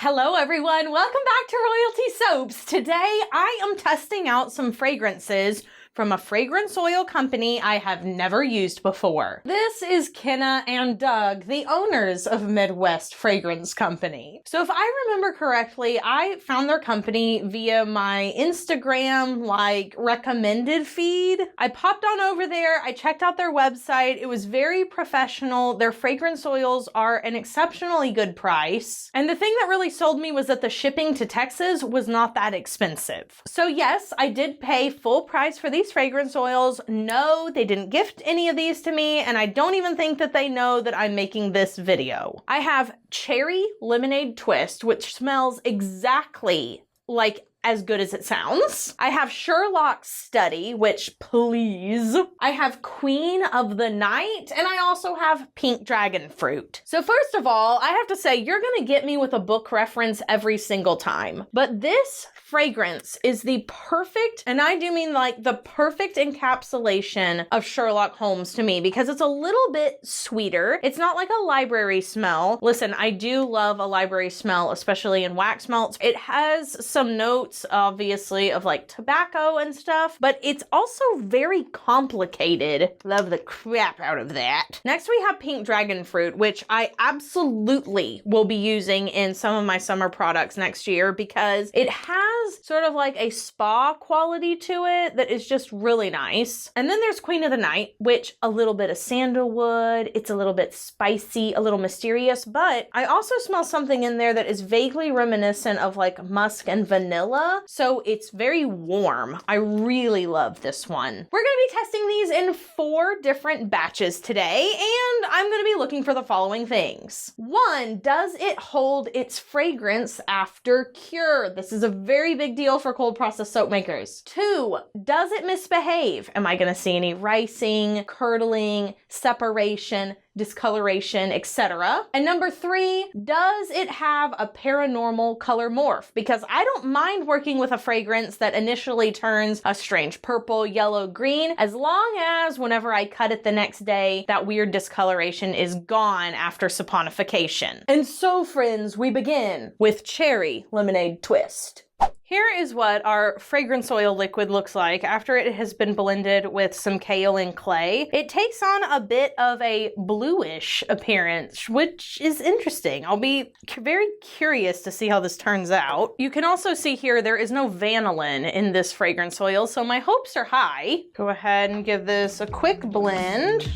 Hello everyone, welcome back to Royalty Soaps. Today I am testing out some fragrances from a fragrance oil company I have never used before. This is Kenna and Doug, the owners of Midwest Fragrance Company. So if I remember correctly, I found their company via my Instagram recommended feed. I popped on over there, I checked out their website. It was very professional. Their fragrance oils are an exceptionally good price. And the thing that really sold me was that the shipping to Texas was not that expensive. So yes, I did pay full price for these fragrance oils. No, they didn't gift any of these to me, and I don't even think that they know that I'm making this video. I have Cherry Lemonade Twist, which smells exactly like as good as it sounds. I have Sherlock Study, which please. I have Queen of the Night, and I also have Pink Dragon Fruit. So first of all, I have to say, you're gonna get me with a book reference every single time. But this fragrance is the perfect, and I do mean like the perfect encapsulation of Sherlock Holmes to me, because it's a little bit sweeter. It's not like a library smell. Listen, I do love a library smell, especially in wax melts. It has some notes, obviously, of like tobacco and stuff, but it's also very complicated. Love the crap out of that. Next we have Pink Dragon Fruit, which I absolutely will be using in some of my summer products next year because it has sort of like a spa quality to it that is just really nice. And then there's Queen of the Night, which a little bit of sandalwood, it's a little bit spicy, a little mysterious, but I also smell something in there that is vaguely reminiscent of like musk and vanilla. So it's very warm. I really love this one. We're gonna be testing these in 4 different batches today, and I'm gonna be looking for the following things. 1, does it hold its fragrance after cure? This is a very big deal for cold process soap makers. 2, does it misbehave? Am I gonna see any ricing, curdling, separation, discoloration, etc.? And number 3, does it have a paranormal color morph? Because I don't mind working with a fragrance that initially turns a strange purple, yellow, green, as long as whenever I cut it the next day, that weird discoloration is gone after saponification. And so, friends, we begin with Cherry Lemonade Twist. Here is what our fragrance oil liquid looks like after it has been blended with some kale and clay. It takes on a bit of a bluish appearance, which is interesting. I'll be very curious to see how this turns out. You can also see here there is no vanillin in this fragrance oil, so my hopes are high. Go ahead and give this a quick blend.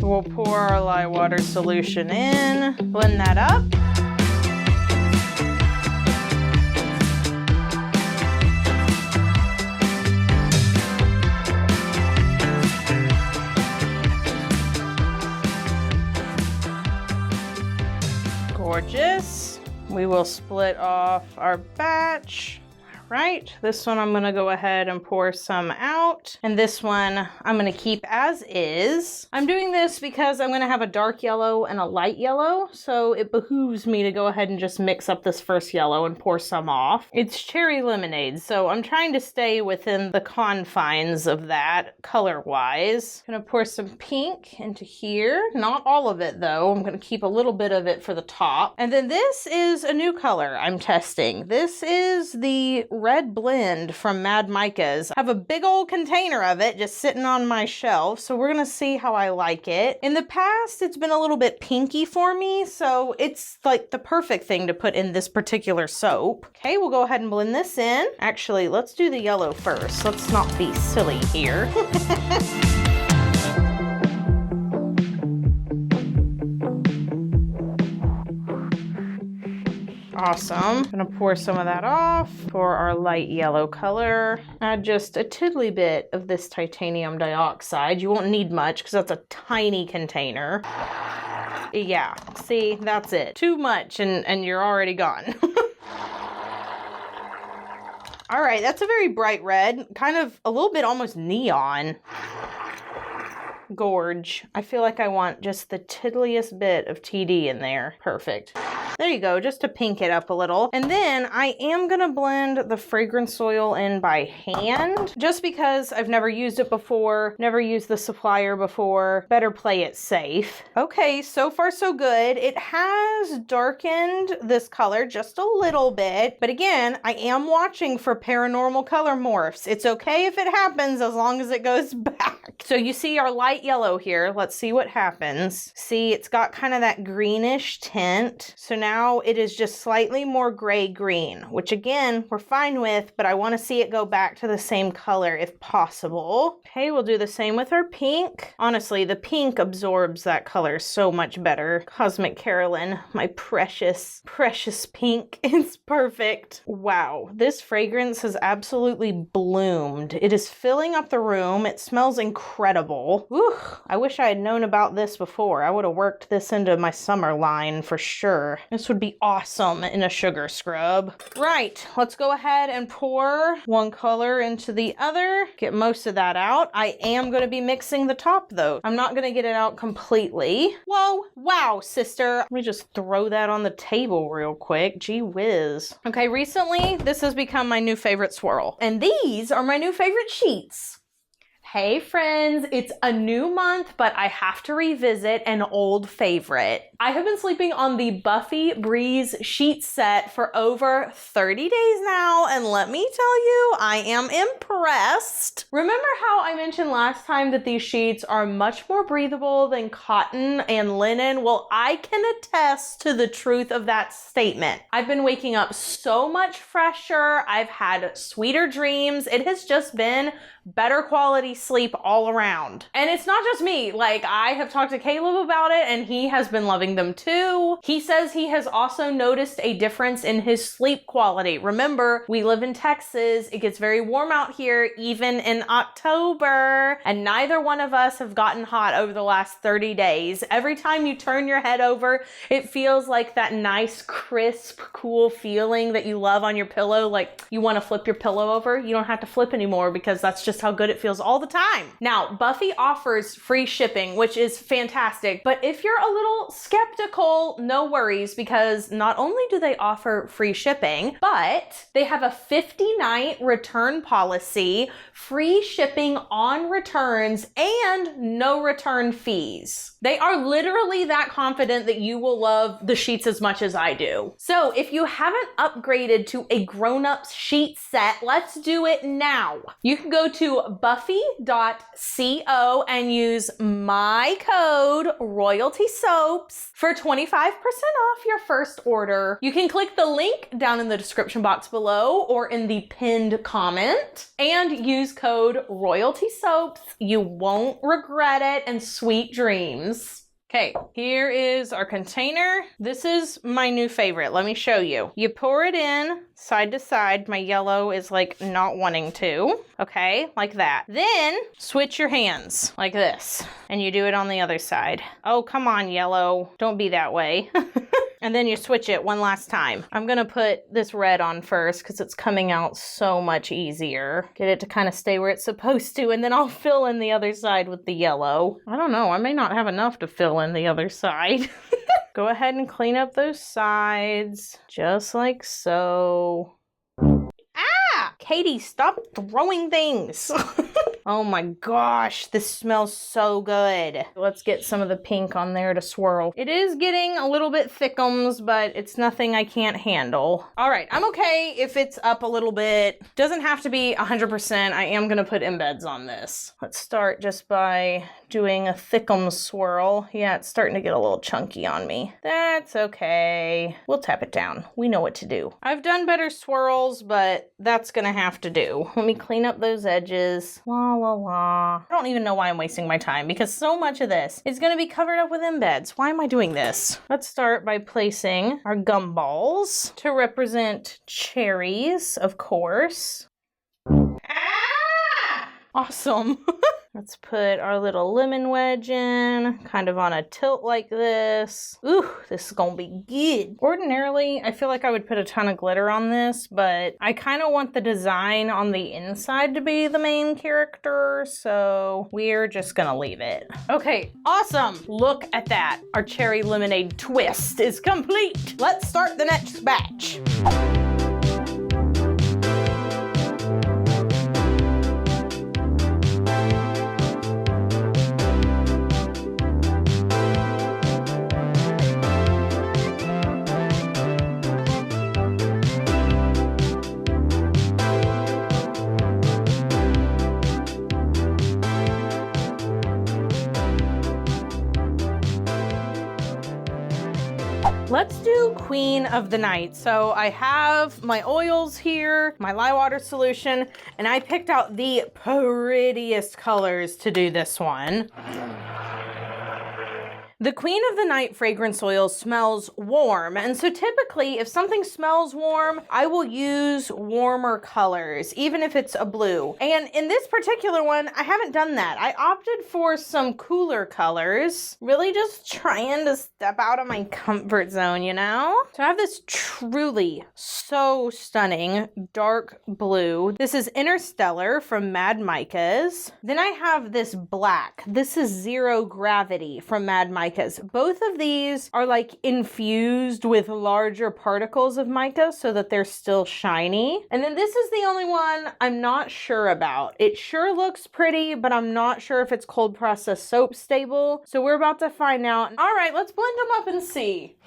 We'll pour our lye water solution in, blend that up. Gorgeous. We will split off our batch. All right, this one I'm gonna go ahead and pour some out, and this one I'm gonna keep as is. I'm doing this because I'm gonna have a dark yellow and a light yellow, so it behooves me to go ahead and just mix up this first yellow and pour some off. It's cherry lemonade, so I'm trying to stay within the confines of that color-wise. Gonna pour some pink into here. Not all of it though, I'm gonna keep a little bit of it for the top. And then this is a new color I'm testing. This is the red blend from Mad Micah's. I have a big old container of it just sitting on my shelf, so we're gonna see how I like it. In the past, it's been a little bit pinky for me, so it's like the perfect thing to put in this particular soap. Okay, we'll go ahead and blend this in. Actually, let's do the yellow first. Let's not be silly here. Awesome. Gonna pour some of that off for our light yellow color. Add just a tiddly bit of this titanium dioxide. You won't need much because that's a tiny container. Yeah, see, that's it. Too much and you're already gone. All right, that's a very bright red, kind of a little bit almost neon. Gorge. I feel like I want just the tiddliest bit of TD in there. Perfect. There you go, just to pink it up a little. And then I am gonna blend the fragrance oil in by hand, just because I've never used it before, never used the supplier before. Better play it safe. Okay, so far so good. It has darkened this color just a little bit, but again, I am watching for paranormal color morphs. It's okay if it happens as long as it goes back. So you see our light yellow here. Let's see what happens. See, it's got kind of that greenish tint. So now it is just slightly more gray-green, which again, we're fine with, but I want to see it go back to the same color if possible. Okay, we'll do the same with our pink. Honestly, the pink absorbs that color so much better. Cosmic Carolyn, my precious, precious pink is perfect. Wow, this fragrance has absolutely bloomed. It is filling up the room. It smells incredible. Whew, I wish I had known about this before. I would have worked this into my summer line for sure. This would be awesome in a sugar scrub. Right, let's go ahead and pour one color into the other. Get most of that out. I am going to be mixing the top though. I'm not going to get it out completely. Whoa, wow, sister. Let me just throw that on the table real quick. Gee whiz. Okay, recently this has become my new favorite swirl. And these are my new favorite sheets. Hey friends, it's a new month, but I have to revisit an old favorite. I have been sleeping on the Buffy Breeze sheet set for over 30 days now, and let me tell you, I am impressed. Remember how I mentioned last time that these sheets are much more breathable than cotton and linen? Well, I can attest to the truth of that statement. I've been waking up so much fresher. I've had sweeter dreams. It has just been better quality sleep all around. And it's not just me. Like, I have talked to Caleb about it and he has been loving them too. He says he has also noticed a difference in his sleep quality. Remember, we live in Texas. It gets very warm out here, even in October. And neither one of us have gotten hot over the last 30 days. Every time you turn your head over, it feels like that nice, crisp, cool feeling that you love on your pillow. Like you want to flip your pillow over. You don't have to flip anymore because that's just how good it feels all the time. Now, Buffy offers free shipping, which is fantastic. But if you're a little skeptical, no worries, because not only do they offer free shipping, but they have a 50-night return policy, free shipping on returns, and no return fees. They are literally that confident that you will love the sheets as much as I do. So if you haven't upgraded to a grown-up sheet set, let's do it now. You can go to buffy.co and use my code RoyaltySoaps for 25% off your first order. You can click the link down in the description box below or in the pinned comment and use code RoyaltySoaps. You won't regret it, and sweet dreams. Okay, here is our container. This is my new favorite. Let me show you. You pour it in side to side. My yellow is like not wanting to. Okay, like that. Then switch your hands like this and you do it on the other side. Oh, come on, yellow. Don't be that way. And then you switch it one last time. I'm gonna put this red on first because it's coming out so much easier. Get it to kind of stay where it's supposed to, and then I'll fill in the other side with the yellow. I don't know, I may not have enough to fill in the other side. Go ahead and clean up those sides, just like so. Ah! Katie, stop throwing things. Oh my gosh, this smells so good. Let's get some of the pink on there to swirl. It is getting a little bit thickums, but it's nothing I can't handle. All right, I'm okay if it's up a little bit. Doesn't have to be 100%. I am gonna put embeds on this. Let's start just by doing a thickum swirl. Yeah, it's starting to get a little chunky on me. That's okay. We'll tap it down. We know what to do. I've done better swirls, but that's gonna have to do. Let me clean up those edges. La la la. I don't even know why I'm wasting my time because so much of this is gonna be covered up with embeds. Why am I doing this? Let's start by placing our gumballs to represent cherries, of course. Ah! Awesome. Let's put our little lemon wedge in, kind of on a tilt like this. Ooh, this is gonna be good. Ordinarily, I feel like I would put a ton of glitter on this, but I kind of want the design on the inside to be the main character, so we're just gonna leave it. Okay, awesome. Look at that. Our cherry lemonade twist is complete. Let's start the next batch. Let's do Queen of the Night. So I have my oils here, my lye water solution, and I picked out the prettiest colors to do this one. The Queen of the Night fragrance oil smells warm, and so typically if something smells warm, I will use warmer colors, even if it's a blue. And in this particular one, I haven't done that. I opted for some cooler colors, really just trying to step out of my comfort zone, you know? So I have this truly so stunning dark blue. This is Interstellar from Mad Micas. Then I have this black. This is Zero Gravity from Mad Micas. Both of these are like infused with larger particles of mica so that they're still shiny. And then this is the only one I'm not sure about. It sure looks pretty, but I'm not sure if it's cold processed soap stable. So we're about to find out. All right, let's blend them up and see.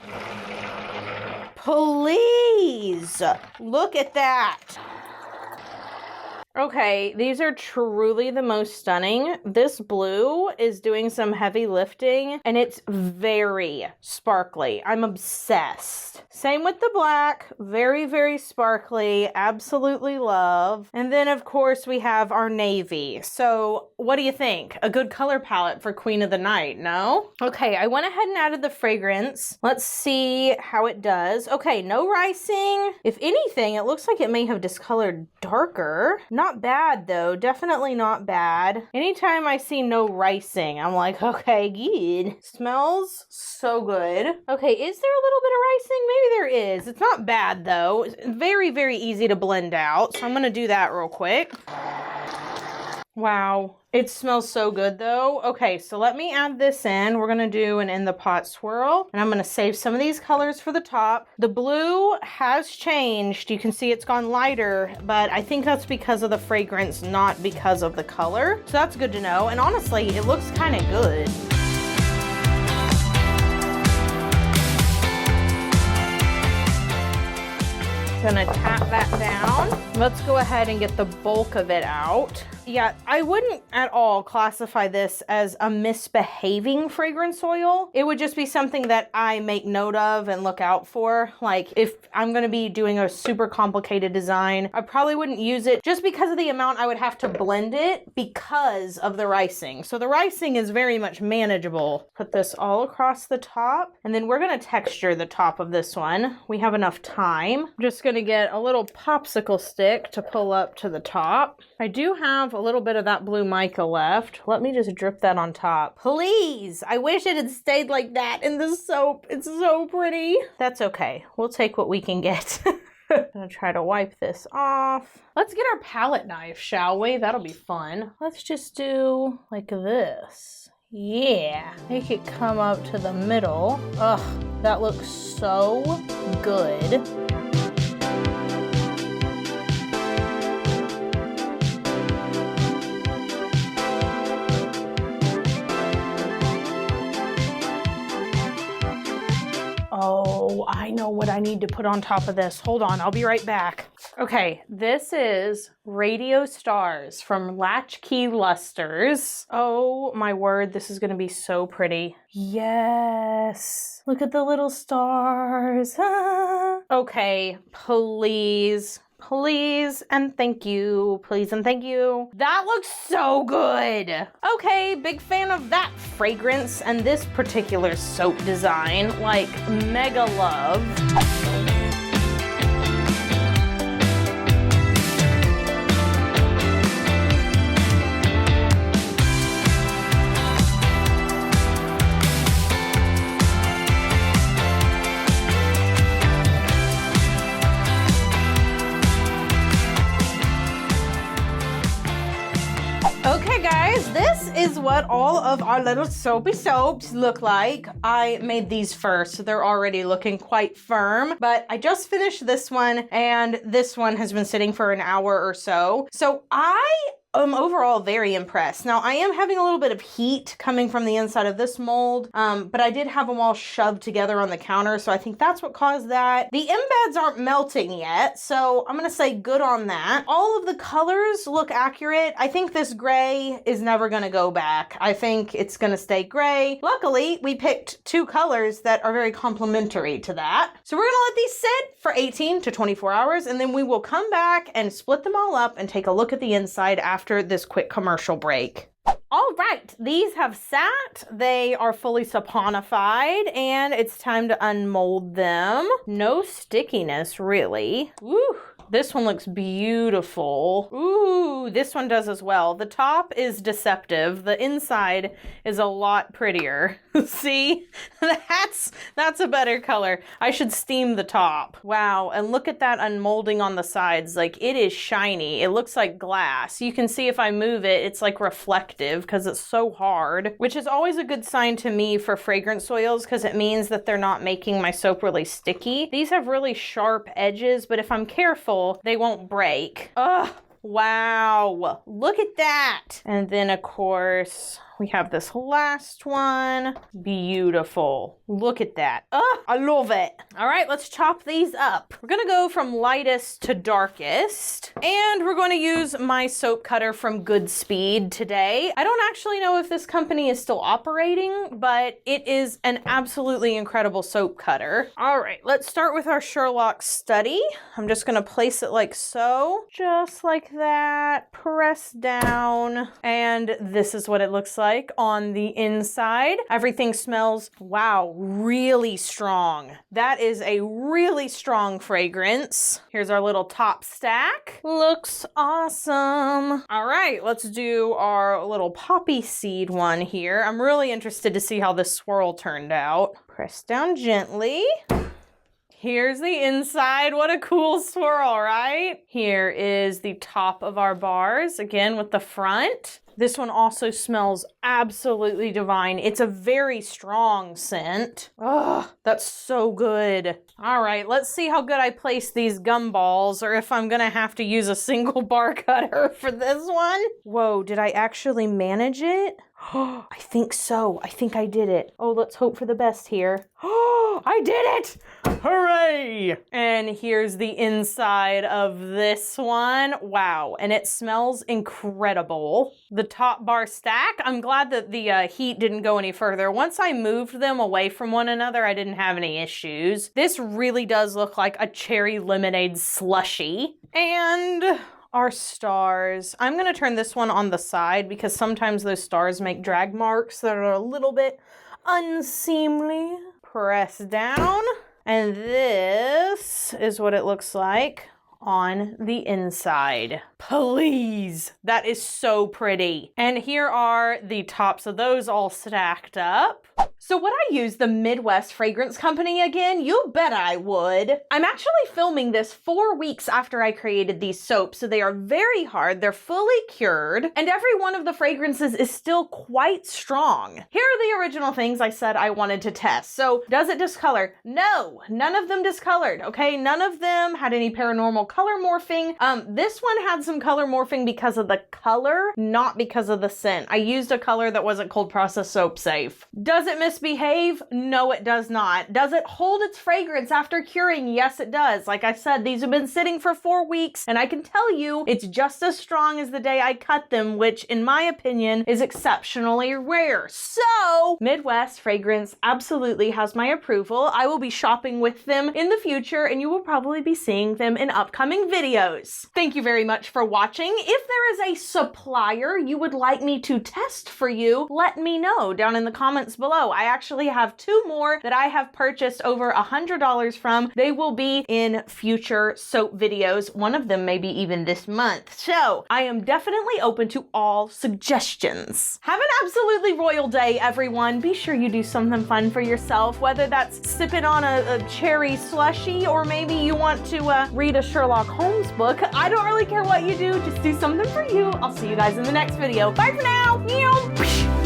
Please look at that. Okay, these are truly the most stunning. This blue is doing some heavy lifting and it's very sparkly. I'm obsessed. Same with the black, very, very sparkly, absolutely love. And then of course we have our navy. So what do you think? A good color palette for Queen of the Night, no? Okay, I went ahead and added the fragrance. Let's see how it does. Okay, no ricing. If anything, it looks like it may have discolored darker. Not bad though, definitely not bad. Anytime I see no ricing, I'm like, okay, good. Smells so good. Okay, is there a little bit of ricing? Maybe there is. It's not bad though. It's very, very easy to blend out. So I'm gonna do that real quick. Wow, it smells so good though. Okay, so let me add this in. We're gonna do an in the pot swirl, and I'm gonna save some of these colors for the top. The blue has changed. You can see it's gone lighter, but I think that's because of the fragrance, not because of the color. So that's good to know. And honestly, it looks kind of good. Gonna tap that down. Let's go ahead and get the bulk of it out. Yeah, I wouldn't at all classify this as a misbehaving fragrance oil. It would just be something that I make note of and look out for. Like if I'm gonna be doing a super complicated design, I probably wouldn't use it just because of the amount I would have to blend it because of the ricing. So the ricing is very much manageable. Put this all across the top, and then we're gonna texture the top of this one. We have enough time. I'm just gonna get a little popsicle stick to pull up to the top. I do have a little bit of that blue mica left. Let me just drip that on top. Please! I wish it had stayed like that in the soap. It's so pretty. That's okay. We'll take what we can get. I'm gonna try to wipe this off. Let's get our palette knife, shall we? That'll be fun. Let's just do like this. Yeah. Make it come up to the middle. Ugh, that looks so good. Oh, I know what I need to put on top of this. Hold on, I'll be right back. Okay, this is Radio Stars from Latchkey Lusters. Oh my word, this is gonna be so pretty. Yes, look at the little stars. Okay, please. Please and thank you. Please and thank you. That looks so good. Okay, big fan of that fragrance and this particular soap design. Like, mega love. is what all of our little soapy soaps look like. I made these first, so they're already looking quite firm, but I just finished this one, and this one has been sitting for an hour or so. So I'm overall very impressed. Now, I am having a little bit of heat coming from the inside of this mold, but I did have them all shoved together on the counter, so I think that's what caused that. The embeds aren't melting yet, so I'm gonna say good on that. All of the colors look accurate. I think this gray is never gonna go back. I think it's gonna stay gray. Luckily, we picked two colors that are very complementary to that. So we're gonna let these sit for 18 to 24 hours, and then we will come back and split them all up and take a look at the inside after this quick commercial break. All right, these have sat. They are fully saponified, and it's time to unmold them. No stickiness, really. Woo! This one looks beautiful. Ooh, this one does as well. The top is deceptive. The inside is a lot prettier. See? That's a better color. I should steam the top. Wow, and look at that unmolding on the sides. Like, it is shiny. It looks like glass. You can see if I move it, it's like reflective because it's so hard, which is always a good sign to me for fragrance oils because it means that they're not making my soap really sticky. These have really sharp edges, but if I'm careful, they won't break. Ugh, wow, look at that. And then of course, we have this last one. Beautiful. Look at that. Oh, I love it. All right, let's chop these up. We're gonna go from lightest to darkest, and we're going to use my soap cutter from Goodspeed today. I don't actually know if this company is still operating, but it is an absolutely incredible soap cutter. All right, let's start with our Sherlock study. I'm just gonna place it like so, just like that, press down, and this is what it looks like on the inside. Everything smells, wow, really strong. That is a really strong fragrance. Here's our little top stack. Looks awesome. All right, let's do our little poppy seed one here. I'm really interested to see how this swirl turned out. Press down gently. Here's the inside. What a cool swirl, right? Here is the top of our bars, again with the front. This one also smells absolutely divine. It's a very strong scent. Oh, that's so good. All right, let's see how good I place these gumballs, or if I'm gonna have to use a single bar cutter for this one. Whoa, did I actually manage it? Oh, I think so. I think I did it. Oh, let's hope for the best here. Oh, I did it! Hooray! And here's the inside of this one. Wow, and it smells incredible. The top bar stack, I'm glad that the heat didn't go any further. Once I moved them away from one another, I didn't have any issues. This really does look like a cherry lemonade slushie. And our stars. I'm gonna turn this one on the side because sometimes those stars make drag marks that are a little bit unseemly. Press down, and this is what it looks like on the inside. Please, that is so pretty. And here are the tops of those all stacked up. So would I use the Midwest Fragrance Company again? You bet I would. I'm actually filming this 4 weeks after I created these soaps, so they are very hard, they're fully cured, and every one of the fragrances is still quite strong. Here are the original things I said I wanted to test. So does it discolor? No, none of them discolored, okay? None of them had any paranormal color morphing. This one had some color morphing because of the color, not because of the scent. I used a color that wasn't cold process soap safe. Does it misbehave? No, it does not. Does it hold its fragrance after curing? Yes, it does. Like I said, these have been sitting for 4 weeks, and I can tell you it's just as strong as the day I cut them, which in my opinion is exceptionally rare. So Midwest Fragrance absolutely has my approval. I will be shopping with them in the future, and you will probably be seeing them in upcoming videos. Thank you very much for watching. If there is a supplier you would like me to test for you, let me know down in the comments below. I actually have 2 more that I have purchased over $100 from. They will be in future soap videos. One of them maybe even this month. So I am definitely open to all suggestions. Have an absolutely royal day, everyone. Be sure you do something fun for yourself, whether that's sipping on a cherry slushie, or maybe you want to read a Sherlock Sherlock Holmes book. I don't really care what you do, just do something for you. I'll see you guys in the next video. Bye for now. Meow.